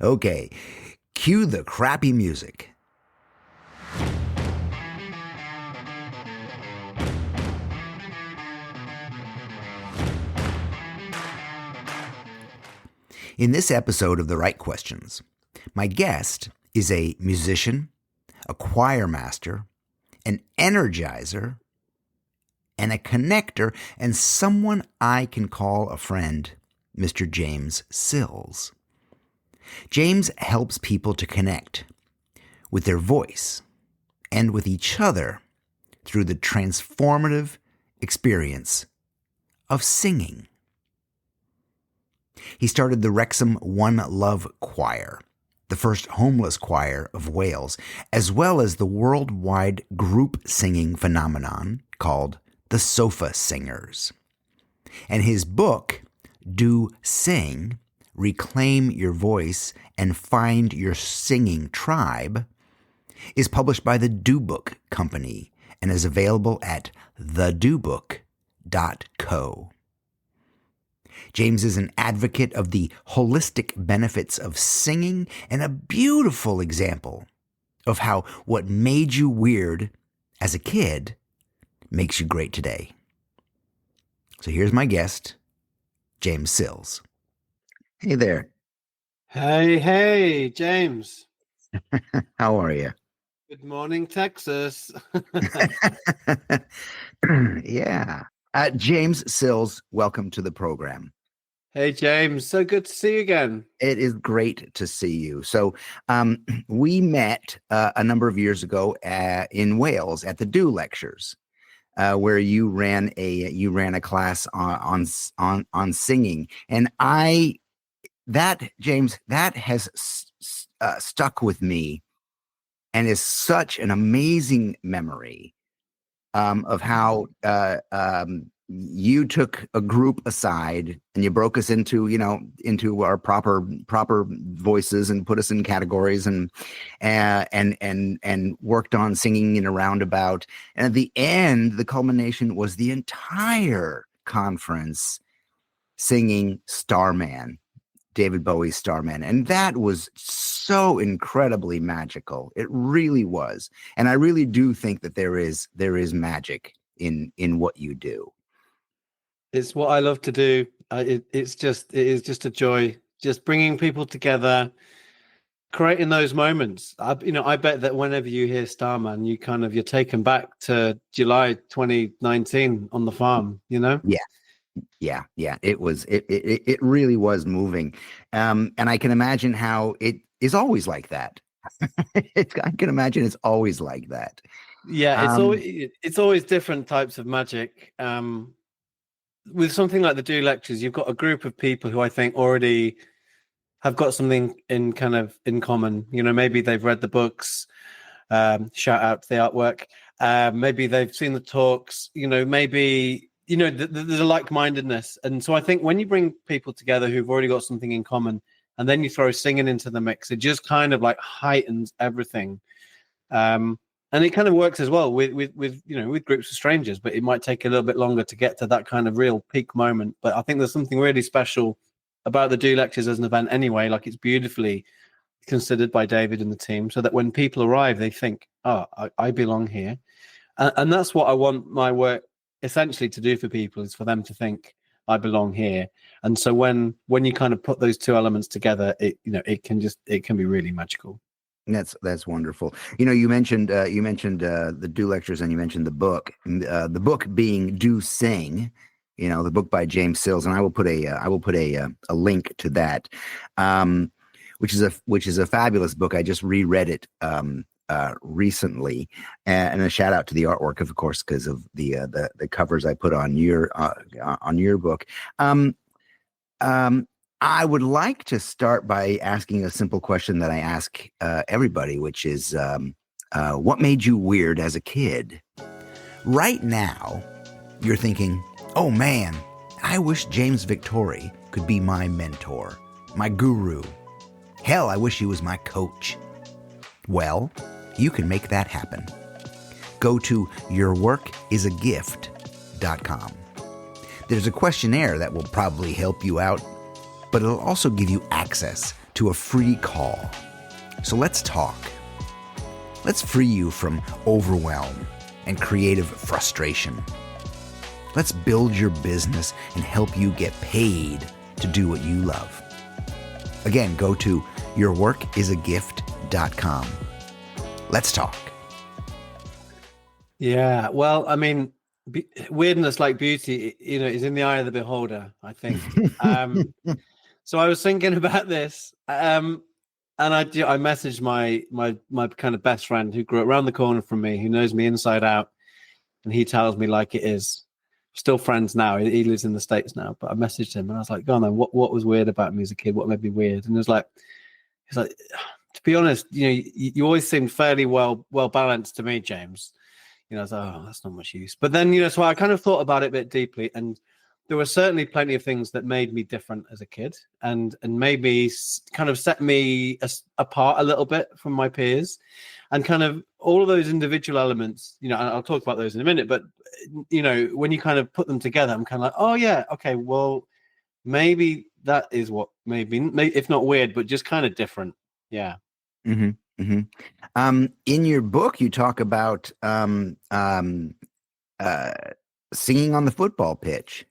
Okay, cue the crappy music. In this episode of The Right Questions, my guest is a musician, a choir master, an energizer, and a connector, and someone I can call a friend, Mr. James Sills. James helps people to connect with their voice and with each other through the transformative experience of singing. He started the Wrexham One Love Choir, the first homeless choir of Wales, as well as the worldwide group singing phenomenon called the Sofa Singers. And his book, Do Sing, Reclaim Your Voice and Find Your Singing Tribe, is published by the Do Book Company and is available at thedobook.co. James is an advocate of the holistic benefits of singing and a beautiful example of how what made you weird as a kid makes you great today. So here's my guest, James Sills. Hey there. Hey, James. How are you? Good morning, Texas. Yeah. James Sills, welcome to the program. Hey, James. So good to see you again. It is great to see you. So we met a number of years ago in Wales at the Do Lectures, where you ran a class on singing, and James, that has stuck with me, and is such an amazing memory of how you took a group aside and you broke us into our proper voices and put us in categories and worked on singing in a roundabout. And at the end, the culmination was the entire conference singing Starman, David Bowie's Starman. And that was so incredibly magical. It really was. And I really do think that there is magic in what you do. It's what I love to do. It is just a joy, just bringing people together, creating those moments. I bet that whenever you hear Starman, you're taken back to July 2019 on the farm, Yeah. It was, it really was moving. And I can imagine how it is always like that. I can imagine it's always like that. Yeah, it's always different types of magic. With something like the Do Lectures, you've got a group of people who I think already have got something in common. Maybe they've read the books, shout out to the artwork. Maybe they've seen the talks, maybe, there's a like-mindedness. And so I think when you bring people together who've already got something in common, and then you throw singing into the mix, it just kind of like heightens everything. And it kind of works as well with groups of strangers, but it might take a little bit longer to get to that kind of real peak moment. But I think there's something really special about the Do Lectures as an event anyway. Like, it's beautifully considered by David and the team, so that when people arrive, they think, oh, I belong here. And that's what I want my work essentially to do for people, is for them to think, I belong here. And so when you kind of put those two elements together, it can be really magical. That's wonderful. You mentioned the Do Lectures, and you mentioned the book. The book being Do Sing, the book by James Sills, and I will put a link to that, which is a fabulous book. I just reread it recently, and a shout out to the artwork, of course, because of the covers I put on your book. I would like to start by asking a simple question that I ask everybody, which is, what made you weird as a kid? Right now, you're thinking, oh man, I wish James Victori could be my mentor, my guru. Hell, I wish he was my coach. Well, you can make that happen. Go to yourworkisagift.com. There's a questionnaire that will probably help you out but it'll also give you access to a free call. So let's talk. Let's free you from overwhelm and creative frustration. Let's build your business and help you get paid to do what you love. Again, go to yourworkisagift.com. Let's talk. Yeah, well, I mean, weirdness like beauty, is in the eye of the beholder, I think. So I was thinking about this, and I messaged my kind of best friend who grew up around the corner from me, who knows me inside out, and he tells me like it is. Still friends now. He lives in the States now, but I messaged him and I was like, "Go on then. What was weird about me as a kid? What made me weird?" And he's like, to be honest, you always seemed fairly well balanced to me, James. I was like, oh, that's not much use. But then, so I kind of thought about it a bit deeply, and there were certainly plenty of things that made me different as a kid, and made me kind of set me apart a little bit from my peers, and kind of all of those individual elements. I'll talk about those in a minute, but when you kind of put them together, I'm kind of like, oh yeah, okay, well, maybe that is what maybe if not weird, but just kind of different. Yeah. Mm-hmm. Mm-hmm. In your book, you talk about singing on the football pitch.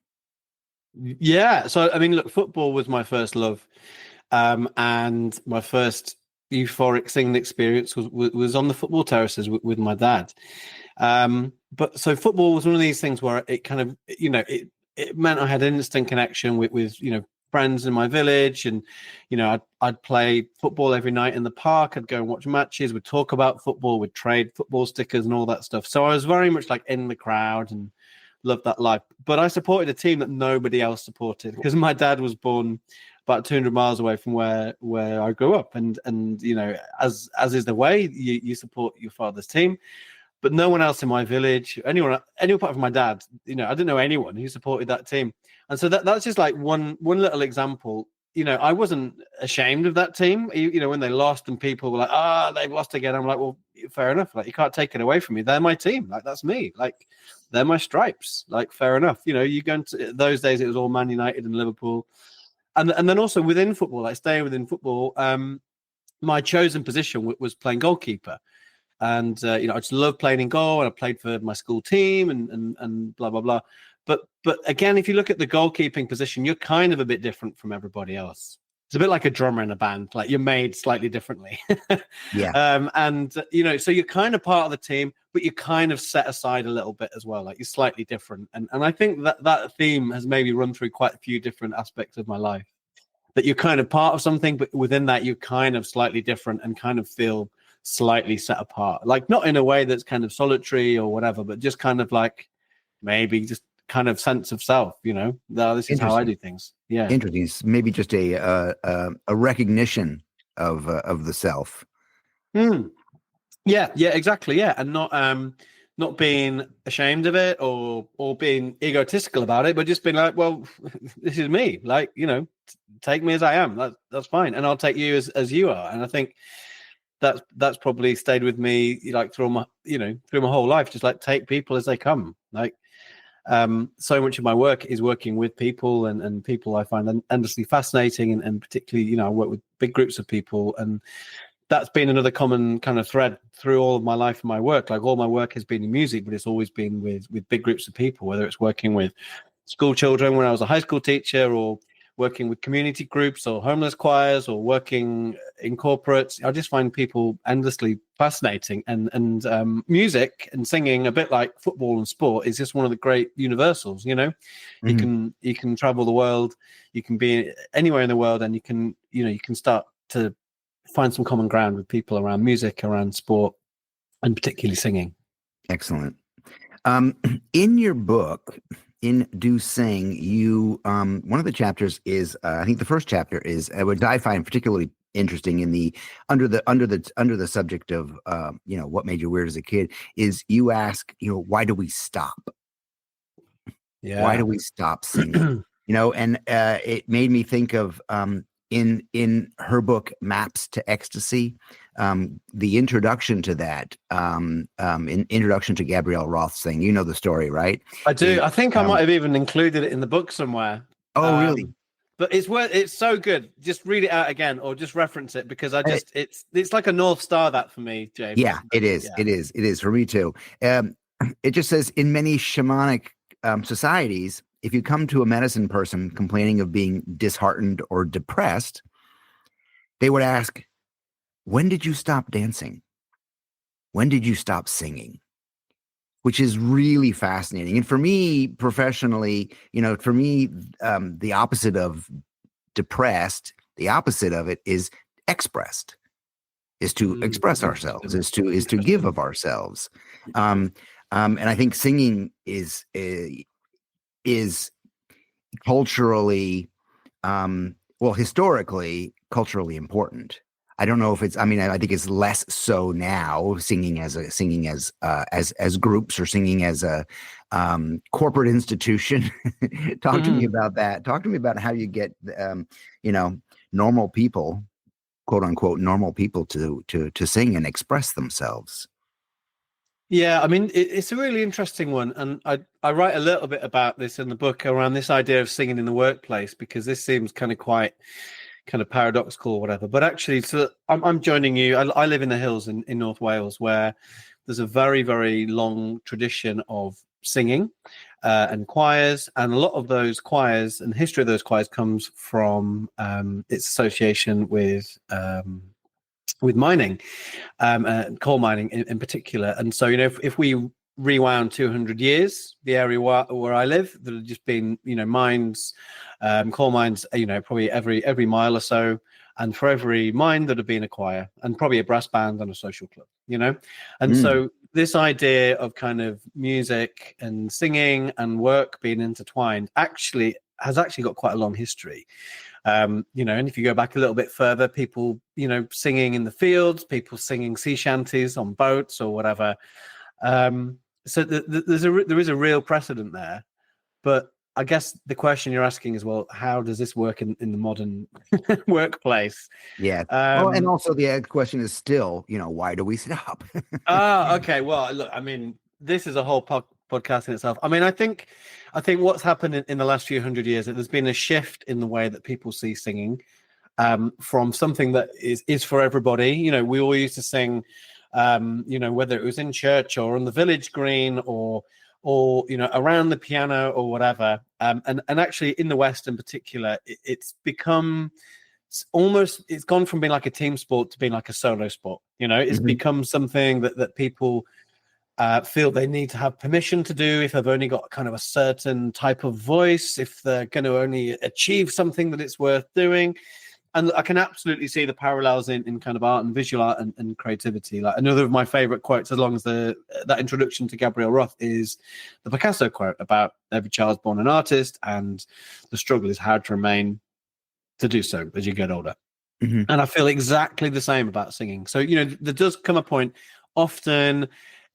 Yeah. So, I mean, look, football was my first love. And my first euphoric singing experience was on the football terraces with my dad. But so football was one of these things where it kind of, it meant I had an instant connection with friends in my village, and I'd play football every night in the park. I'd go and watch matches. We'd talk about football. We'd trade football stickers and all that stuff. So I was very much like in the crowd and loved that life. But I supported a team that nobody else supported because my dad was born about 200 miles away from where I grew up, and as is the way, you support your father's team. But no one else in my village, anyone apart from my dad, I didn't know anyone who supported that team. And so that's just like one little example. I wasn't ashamed of that team. When they lost and people were like, they've lost again. I'm like, well, fair enough. Like, you can't take it away from me. They're my team. Like, that's me. Like, they're my stripes. Like, fair enough. You go into those days, it was all Man United and Liverpool. And then also within football, like staying within football, my chosen position was playing goalkeeper. And I just love playing in goal, and I played for my school team and blah blah blah. But again, if you look at the goalkeeping position, you're kind of a bit different from everybody else. It's a bit like a drummer in a band, like you're made slightly differently. Yeah. So you're kind of part of the team, but you're kind of set aside a little bit as well. Like, you're slightly different. And I think that theme has maybe run through quite a few different aspects of my life, that you're kind of part of something, but within that, you're kind of slightly different and kind of feel slightly set apart. Like, not in a way that's kind of solitary or whatever, but just kind of like maybe just kind of sense of self, this is how I do things. Yeah. Interesting. Maybe just a recognition of the self. Yeah, exactly. Yeah. And not being ashamed of it or being egotistical about it, but just being like, well, this is me. Like, take me as I am. That's fine. And I'll take you as you are. And I think that's probably stayed with me like through my whole life. Just like, take people as they come. Like, so much of my work is working with people and people I find endlessly fascinating, and particularly, I work with big groups of people, and that's been another common kind of thread through all of my life and my work. Like, all my work has been in music, but it's always been with big groups of people, whether it's working with school children when I was a high school teacher, or working with community groups or homeless choirs, or working in corporates. I just find people endlessly fascinating, and music and singing, a bit like football and sport, is just one of the great universals. Mm-hmm. You can travel the world, you can be anywhere in the world, and you can start to find some common ground with people around music, around sport, and particularly singing. Excellent. In your book, in Do Sing, you one of the chapters is I think the first chapter is what I find particularly interesting in the under the subject of what made you weird as a kid, is you ask, why do we stop? Yeah. Why do we stop singing? And it made me think of in her book Maps to Ecstasy, the introduction to that, in Introduction to Gabrielle Roth's thing. The story, right? I do. I think I might have even included it in the book somewhere. Oh, really? But it's so good. Just read it out again, or just reference it, because it's like a North Star, that for me, James. Yeah, it is. Yeah. It is for me too. It just says in many shamanic societies, if you come to a medicine person complaining of being disheartened or depressed, they would ask, when did you stop dancing? When did you stop singing? Which is really fascinating. And for me professionally, for me, the opposite of depressed, the opposite of it is expressed, is to express ourselves, is to give of ourselves. And I think singing is culturally, historically, culturally important. I don't know if it's. I mean, I think it's less so now. Singing as groups, or singing as a corporate institution. Talk to me about that. Talk to me about how you get, normal people, quote unquote, normal people to sing and express themselves. Yeah, I mean, it's a really interesting one, and I write a little bit about this in the book around this idea of singing in the workplace, because this seems quite paradoxical or whatever. But actually, so I'm joining you. I live in the hills in North Wales, where there's a very, very long tradition of singing and choirs, and a lot of those choirs and the history of those choirs comes from its association with mining, coal mining in particular. And so, if we rewound 200 years, the area where I live, there have just been, mines, coal mines, probably every mile or so. And for every mine, there'd have been a choir and probably a brass band and a social club, And so this idea of kind of music and singing and work being intertwined has got quite a long history. And if you go back a little bit further, people, singing in the fields, people singing sea shanties on boats or whatever. So there is a real precedent there. But I guess the question you're asking is, well, how does this work in the modern workplace? Yeah. And also the question is still, why do we stop? Okay. Well, look, I mean, this is a whole podcast in itself. I mean, I think what's happened in the last few hundred years, that there's been a shift in the way that people see singing, from something that is for everybody. We all used to sing, whether it was in church or on the village green or around the piano or whatever. And actually in the West in particular, it's become it's gone from being like a team sport to being like a solo sport. It's become something that people feel they need to have permission to do if they've only got kind of a certain type of voice, if they're going to only achieve something that it's worth doing. And I can absolutely see the parallels in kind of art and visual art and creativity. Like, another of my favorite quotes, as long as that introduction to Gabriel Roth, is the Picasso quote about every child's born an artist, and the struggle is hard to remain to do so as you get older. And I feel exactly the same about singing. So, there does come a point, often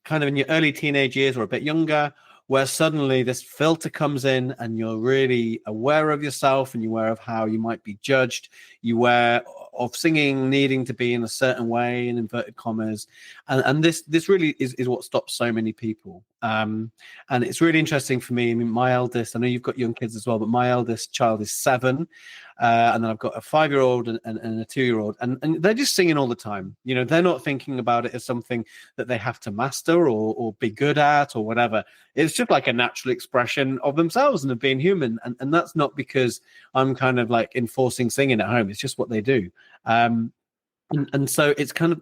kind of in your early teenage years or a bit younger, where suddenly this filter comes in and you're really aware of yourself and you're aware of how you might be judged. You're aware of singing needing to be in a certain way, in inverted commas. And this really is what stops so many people. And it's really interesting for me. I mean, my eldest, I know you've got young kids as well, but my eldest child is 7. And then I've got a 5-year-old and a 2-year-old, and they're just singing all the time. They're not thinking about it as something that they have to master or be good at or whatever. It's just like a natural expression of themselves and of being human. And that's not because I'm kind of like enforcing singing at home. It's just what they do. And so it's kind of,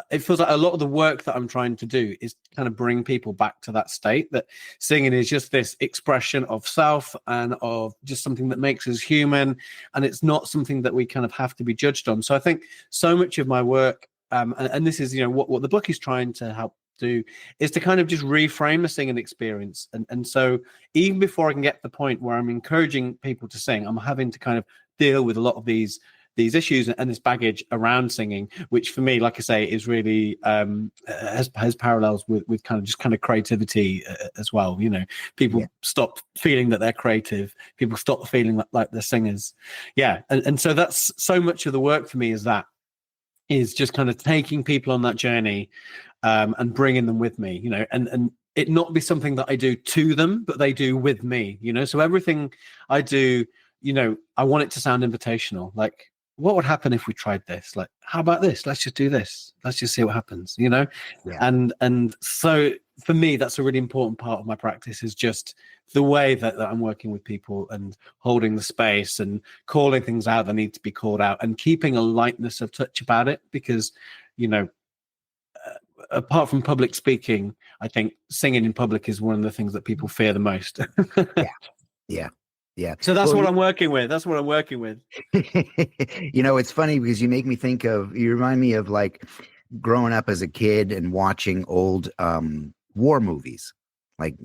it feels like a lot of the work that I'm trying to do is kind of bring people back to that state, that singing is just this expression of self and of just something that makes us human. And it's not something that we kind of have to be judged on. So I think so much of my work, and this is, what the book is trying to help do, is to kind of just reframe the singing experience. And so even before I can get to the point where I'm encouraging people to sing, I'm having to kind of deal with a lot of these issues and this baggage around singing, which for me, like I say, is really has parallels with kind of creativity as well. People stop feeling that they're creative. People stop feeling like they're singers. And so that's so much of the work for me, is just kind of taking people on that journey and bringing them with me, and it not be something that I do to them, but they do with me, so everything I do, I want it to sound invitational. Like, what would happen if we tried this? Like, how about this? Let's just do this. Let's just see what happens, Yeah. And so for me, that's a really important part of my practice, is just the way that I'm working with people and holding the space and calling things out that need to be called out and keeping a lightness of touch about it. Because, apart from public speaking, I think singing in public is one of the things that people fear the most. Yeah. So that's what I'm working with. It's funny because you remind me of like growing up as a kid and watching old war movies, like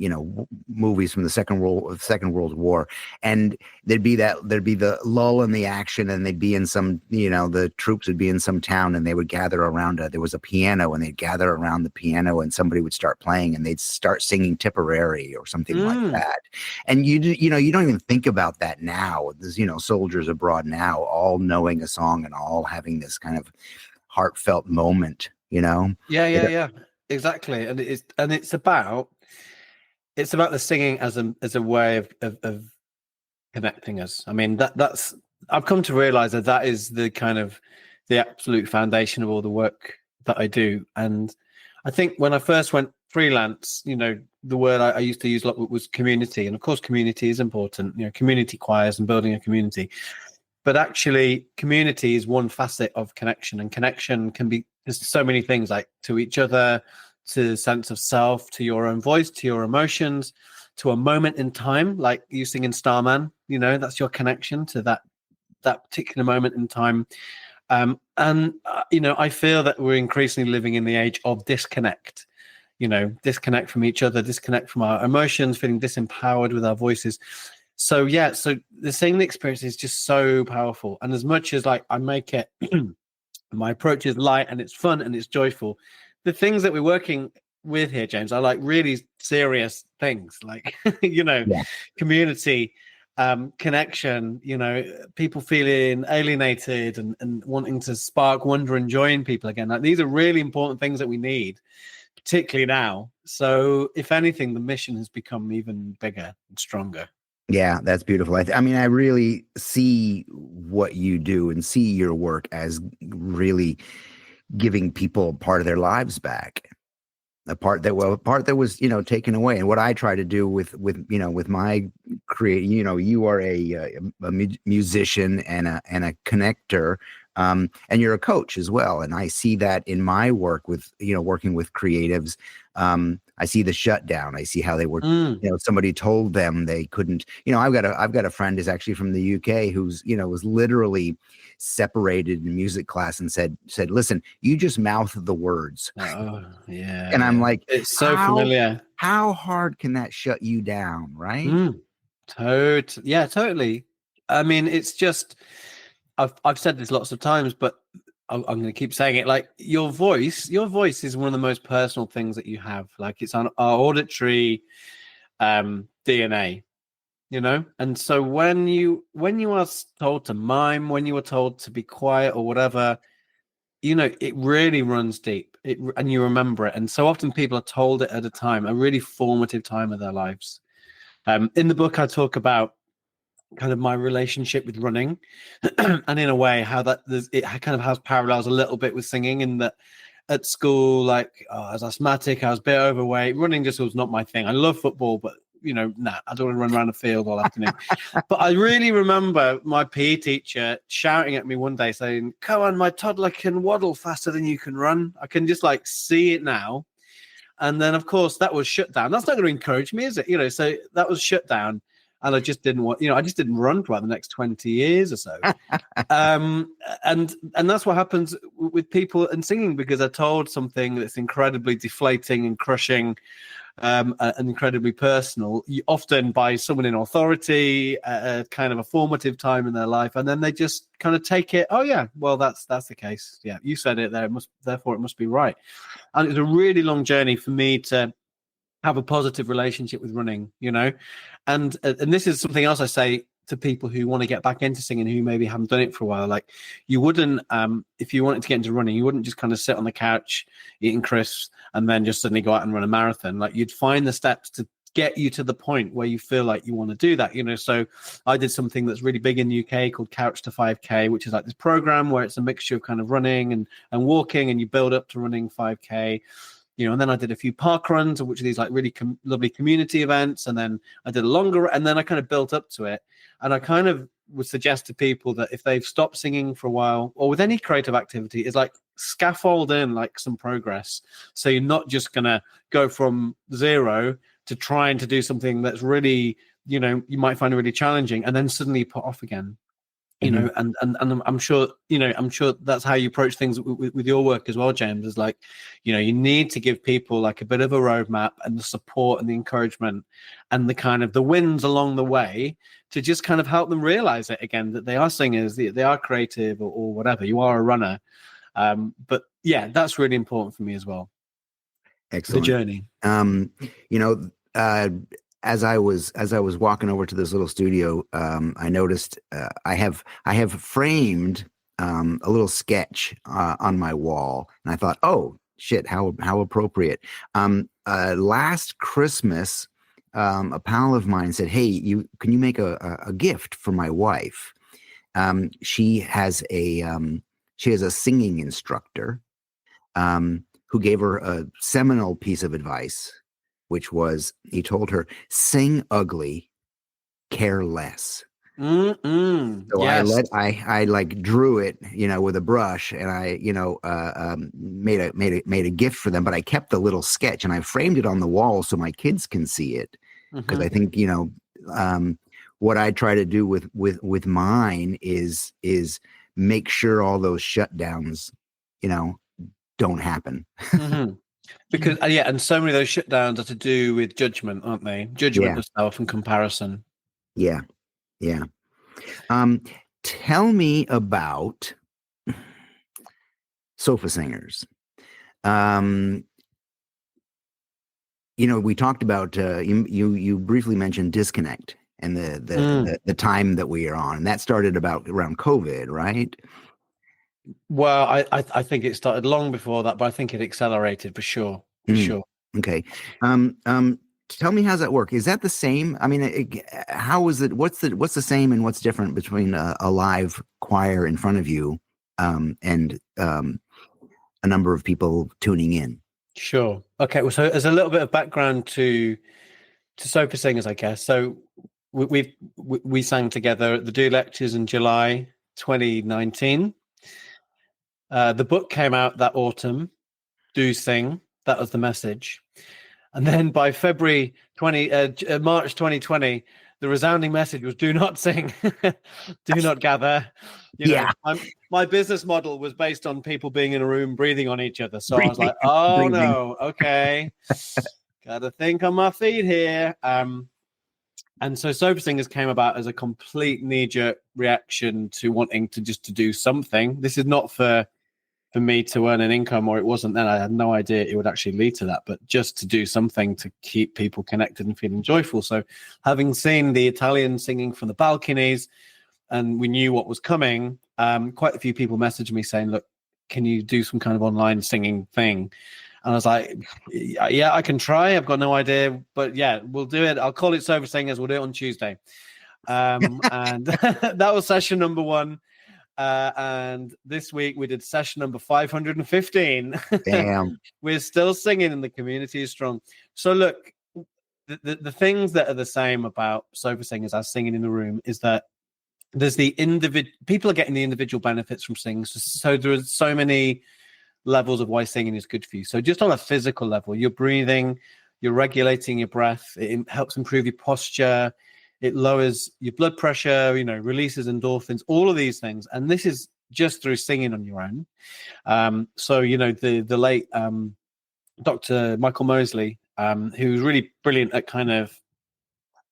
movies from the Second World War, and there'd be the lull in the action, and they'd be in some the troops would be in some town, and they would gather around there was a piano, and they'd gather around the piano, and somebody would start playing, and they'd start singing Tipperary or something like that. And you don't even think about that now. There's soldiers abroad now all knowing a song and all having this kind of heartfelt moment. Yeah, exactly. And it's about the singing as a way of connecting us. I mean, that's I've come to realize that is the kind of the absolute foundation of all the work that I do. And I think when I first went freelance, the word I used to use a lot was community. And of course, community is important, community choirs and building a community. But actually, community is one facet of connection, and connection can be just so many things, like to each other, to sense of self, to your own voice, to your emotions, to a moment in time, like you sing in Starman. That's your connection to that particular moment in time. I feel that we're increasingly living in the age of disconnect. Disconnect from each other, disconnect from our emotions, feeling disempowered with our voices. So the singing experience is just so powerful. And as much as like I make it, my approach is light and it's fun and it's joyful, the things that we're working with here, James, are like really serious things, like community, connection, people feeling alienated and wanting to spark wonder and joy in people again. Like, these are really important things that we need, particularly now. So if anything, the mission has become even bigger and stronger. Yeah, that's beautiful. I mean, I really see what you do and see your work as really giving people part of their lives back, a part that was taken away. And what I try to do with my you are a musician and a connector, and you're a coach as well. And I see that in my work with working with creatives. I see the shutdown. I see how they were. Somebody told them they couldn't. I've got a friend who's actually from the UK who's was literally separated in music class and said, listen, you just mouth the words. Oh, yeah. And I'm like, it's so familiar. How hard can that shut you down, right? Totally. I mean, it's just I've said this lots of times, but I'm going to keep saying it. Like, your voice is one of the most personal things that you have. Like, it's on our auditory DNA, And so when you are told to mime, when you are told to be quiet or whatever, it really runs deep. And you remember it. And so often people are told it at a time, a really formative time of their lives. In the book, I talk about kind of my relationship with running, and in a way how it kind of has parallels a little bit with singing, in that at school, like I was asthmatic, I was a bit overweight, running just was not my thing. I love football, but I don't want to run around the field all afternoon. But I really remember my PE teacher shouting at me one day saying, "Come on, my toddler can waddle faster than you can run." I can just like see it now. And then of course that was shut down. That's not going to encourage me, is it? So that was shut down. And I just didn't want, I just didn't run for about the next 20 years or so. And that's what happens with people and singing, because they're told something that's incredibly deflating and crushing, and incredibly personal, often by someone in authority, kind of a formative time in their life. And then they just kind of take it, oh yeah, well, that's the case. Yeah, you said it there. Therefore it must be right. And it was a really long journey for me to have a positive relationship with running, and this is something else I say to people who want to get back into singing, who maybe haven't done it for a while. Like, you wouldn't, if you wanted to get into running, you wouldn't just kind of sit on the couch eating crisps and then just suddenly go out and run a marathon. Like, you'd find the steps to get you to the point where you feel like you want to do that, so I did something that's really big in the UK called Couch to 5K, which is like this program where it's a mixture of kind of running and walking, and you build up to running 5K, and then I did a few park runs, which are these like really lovely community events, and then I did a longer, and then I kind of built up to it. And I kind of would suggest to people that if they've stopped singing for a while, or with any creative activity, is like scaffold in like some progress, so you're not just gonna go from zero to trying to do something that's really, you might find really challenging, and then suddenly put off again. And I'm sure, that's how you approach things with your work as well, James, is like, you need to give people like a bit of a roadmap and the support and the encouragement and the kind of the wins along the way to just kind of help them realize it again, that they are singers, they are creative, or whatever. You are a runner. But yeah, that's really important for me as well. Excellent. The journey. As I was walking over to this little studio, I noticed I have framed a little sketch on my wall, and I thought, oh shit, how appropriate. Last Christmas, a pal of mine said, "Hey, can you make a gift for my wife?" She has a singing instructor who gave her a seminal piece of advice, which was, he told her, sing ugly, care less. So yes. I like drew it, with a brush, and I, made a gift for them, but I kept the little sketch and I framed it on the wall so my kids can see it. Because I think, what I try to do with mine is make sure all those shutdowns, don't happen. Because and so many of those shutdowns are to do with judgment, aren't they? Judgment of self and comparison. Yeah. Tell me about sofa singers. We talked about you briefly mentioned disconnect and the time that we are on, and that started around COVID, right? Well, I think it started long before that, but I think it accelerated for sure. Sure. Okay. Tell me, how's that work? Is that the same? I mean, how is it? What's the same and what's different between a live choir in front of you and a number of people tuning in? Sure. Okay. Well, so there's a little bit of background to sofa singers, I guess. So we sang together at the Do Lectures in July 2019. The book came out that autumn. Do Sing. That was the message. And then by March 2020, the resounding message was do not sing, do not gather. My business model was based on people being in a room breathing on each other. So I was like, oh no, okay. Got to think on my feet here. And so Sofa Singers came about as a complete knee-jerk reaction to wanting to do something. This is not for me to earn an income, or it wasn't then. I had no idea it would actually lead to that, but just to do something to keep people connected and feeling joyful. So having seen the Italians singing from the balconies, and we knew what was coming, quite a few people messaged me saying, look, can you do some kind of online singing thing? And I was like, yeah, I can try. I've got no idea, but yeah, we'll do it. I'll call it Sofa Singers. We'll do it on Tuesday. And that was session number 1. And this week we did session number 515. Damn. We're still singing and the community is strong. So look, the things that are the same about Sofa Singers as singing in the room is that there's the people are getting the individual benefits from singing. So there are so many levels of why singing is good for you. So just on a physical level, you're breathing, you're regulating your breath, it helps improve your posture, it lowers your blood pressure, releases endorphins, all of these things. And this is just through singing on your own. So, the late Dr. Michael Mosley, who was really brilliant at kind of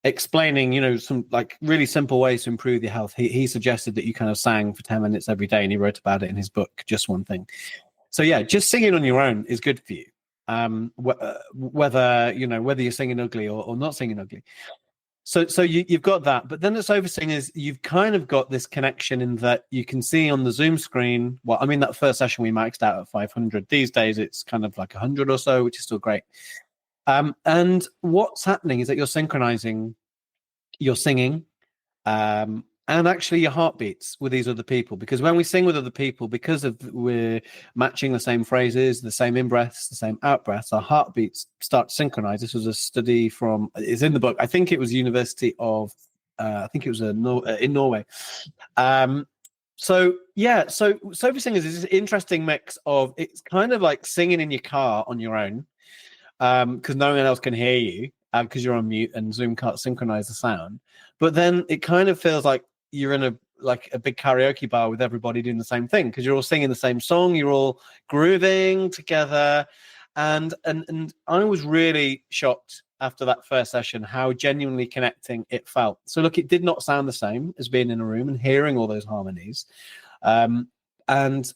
explaining, some like really simple ways to improve your health. He suggested that you kind of sang for 10 minutes every day, and he wrote about it in his book, Just One Thing. So yeah, just singing on your own is good for you. Whether you're singing ugly or not singing ugly. So you've got that, but then at Sofa Singers, you've kind of got this connection in that you can see on the Zoom screen. Well, I mean, that first session we maxed out at 500. These days, it's kind of like 100 or so, which is still great. And what's happening is that you're synchronizing your singing, and actually your heartbeats with these other people. Because when we sing with other people, because of we're matching the same phrases, the same in-breaths, the same out-breaths, our heartbeats start to synchronize. This was a study from, it's in the book. I think it was University of, I think it was in Norway. So Sophie Singers is this interesting mix of, it's kind of like singing in your car on your own, because no one else can hear you, because you're on mute and Zoom can't synchronize the sound. But then it kind of feels like you're in a big karaoke bar with everybody doing the same thing, because you're all singing the same song, you're all grooving together. And I was really shocked after that first session how genuinely connecting it felt. So look, it did not sound the same as being in a room and hearing all those harmonies. And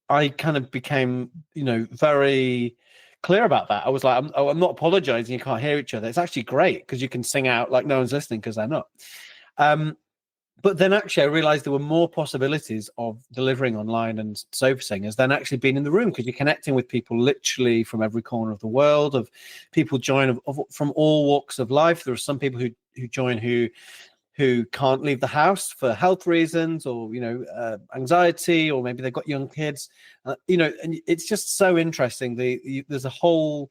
I kind of became, very clear about that. I was like, I'm not apologizing. You can't hear each other. It's actually great because you can sing out like no one's listening because they're not. But then actually I realized there were more possibilities of delivering online and sofa singers than actually being in the room, because you're connecting with people literally from every corner of the world, of people join from all walks of life. There are some people who join who can't leave the house for health reasons, or anxiety, or maybe they've got young kids, and it's just so interesting. There's a whole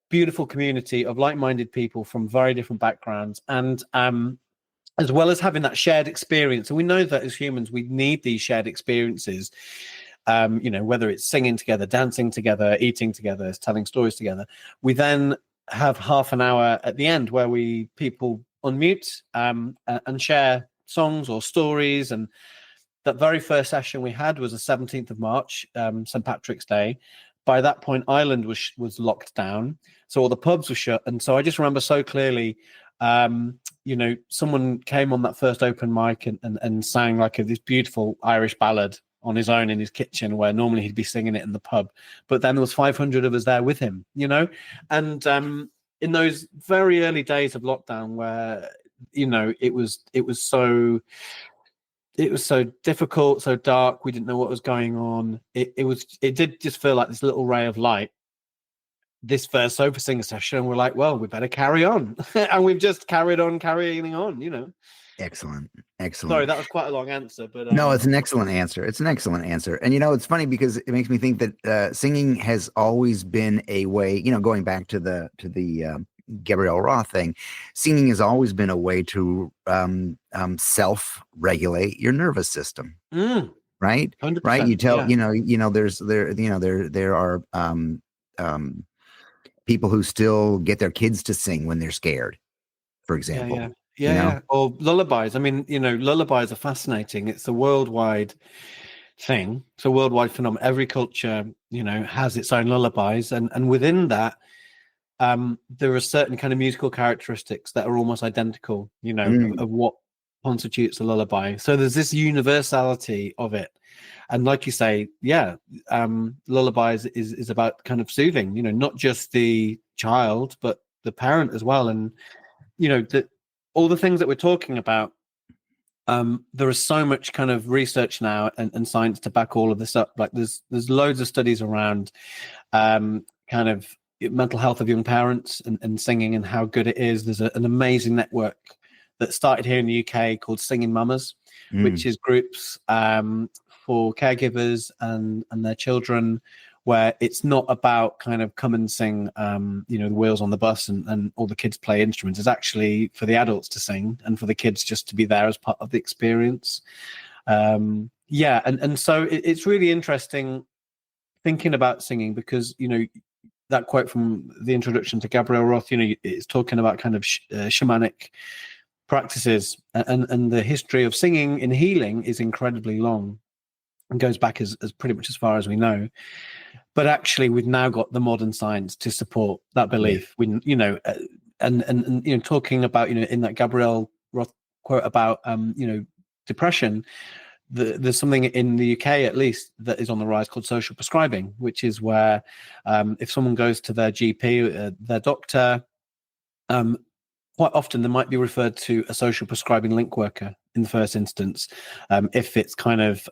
beautiful community of like-minded people from very different backgrounds, and as well as having that shared experience. And we know that as humans, we need these shared experiences, whether it's singing together, dancing together, eating together, telling stories together. We then have half an hour at the end where people unmute and share songs or stories. And that very first session we had was the 17th of March, St. Patrick's Day. By that point, Ireland was locked down, so all the pubs were shut. And so I just remember so clearly, someone came on that first open mic and sang like this beautiful Irish ballad on his own in his kitchen, where normally he'd be singing it in the pub. But then there was 500 of us there with him, and in those very early days of lockdown, where it was so difficult, so dark, we didn't know what was going on. It did just feel like this little ray of light, this first sofa singer session. We're like, well, we better carry on. And we've just carrying on. Excellent. Sorry, that was quite a long answer, but no, it's an excellent answer. And it's funny because it makes me think that singing has always been a way, going back to the Gabrielle Roth thing, singing has always been a way to self-regulate your nervous system. Right? 100%, right. You tell, yeah. there are people who still get their kids to sing when they're scared, for example. Yeah. Or lullabies. I mean, lullabies are fascinating. It's a worldwide thing. It's a worldwide phenomenon. Every culture, has its own lullabies. And within that, there are certain kind of musical characteristics that are almost identical, of what constitutes a lullaby. So there's this universality of it. And like you say, lullabies is about kind of soothing, not just the child, but the parent as well. And, all the things that we're talking about, there is so much kind of research now and science to back all of this up. Like there's loads of studies around kind of mental health of young parents and singing and how good it is. There's an amazing network that started here in the UK called Singing Mamas, which is groups for caregivers and their children, where it's not about kind of come and sing, the wheels on the bus and all the kids play instruments. It's actually for the adults to sing and for the kids just to be there as part of the experience. And so it's really interesting thinking about singing, because, that quote from the introduction to Gabrielle Roth, it's talking about kind of shamanic practices, and the history of singing in healing is incredibly long and goes back as pretty much as far as we know. But actually, we've now got the modern science to support that belief. We, and talking about, in that Gabrielle Roth quote about, depression, there's something in the UK, at least, that is on the rise called social prescribing, which is where if someone goes to their GP, their doctor, quite often they might be referred to a social prescribing link worker in the first instance, if it's kind of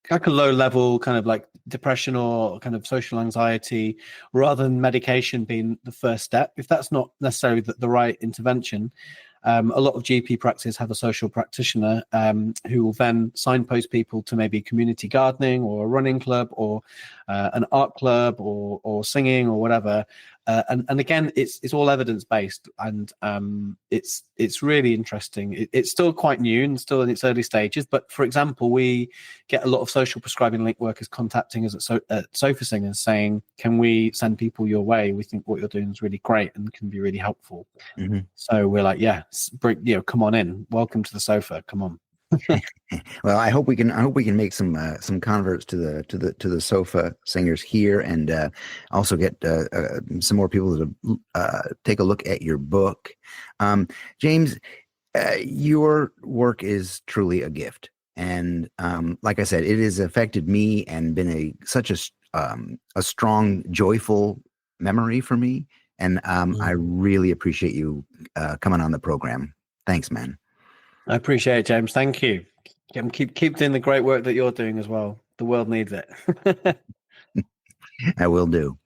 like a low level kind of like depression or kind of social anxiety, rather than medication being the first step. If that's not necessarily the right intervention, a lot of GP practices have a social practitioner who will then signpost people to maybe community gardening or a running club or an art club or singing or whatever. And again, it's all evidence based, and it's really interesting. It's still quite new and still in its early stages. But for example, we get a lot of social prescribing link workers contacting us at Sofa Singers saying, "Can we send people your way? We think what you're doing is really great and can be really helpful." Mm-hmm. So we're like, "Yeah, come on in. Welcome to the sofa. Come on." Well, I hope we can make some converts to the Sofa Singers here, and also get some more people to take a look at your book. James, your work is truly a gift, and like I said, it has affected me and been such a strong, joyful memory for me. And I really appreciate you coming on the program. Thanks, man. I appreciate it, James. Thank you. Keep doing the great work that you're doing as well. The world needs it. I will do.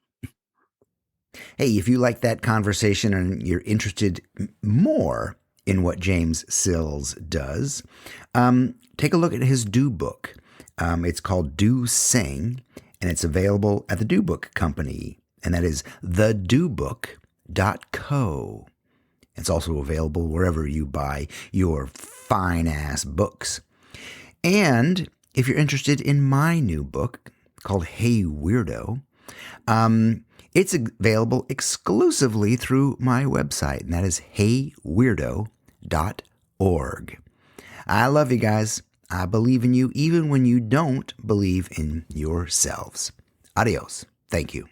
Hey, if you like that conversation and you're interested more in what James Sills does, take a look at his Do book. It's called Do Sing, and it's available at the Do Book Company, and that is thedobook.co. It's also available wherever you buy your fine-ass books. And if you're interested in my new book called Hey Weirdo, it's available exclusively through my website, and that is heyweirdo.org. I love you guys. I believe in you even when you don't believe in yourselves. Adios. Thank you.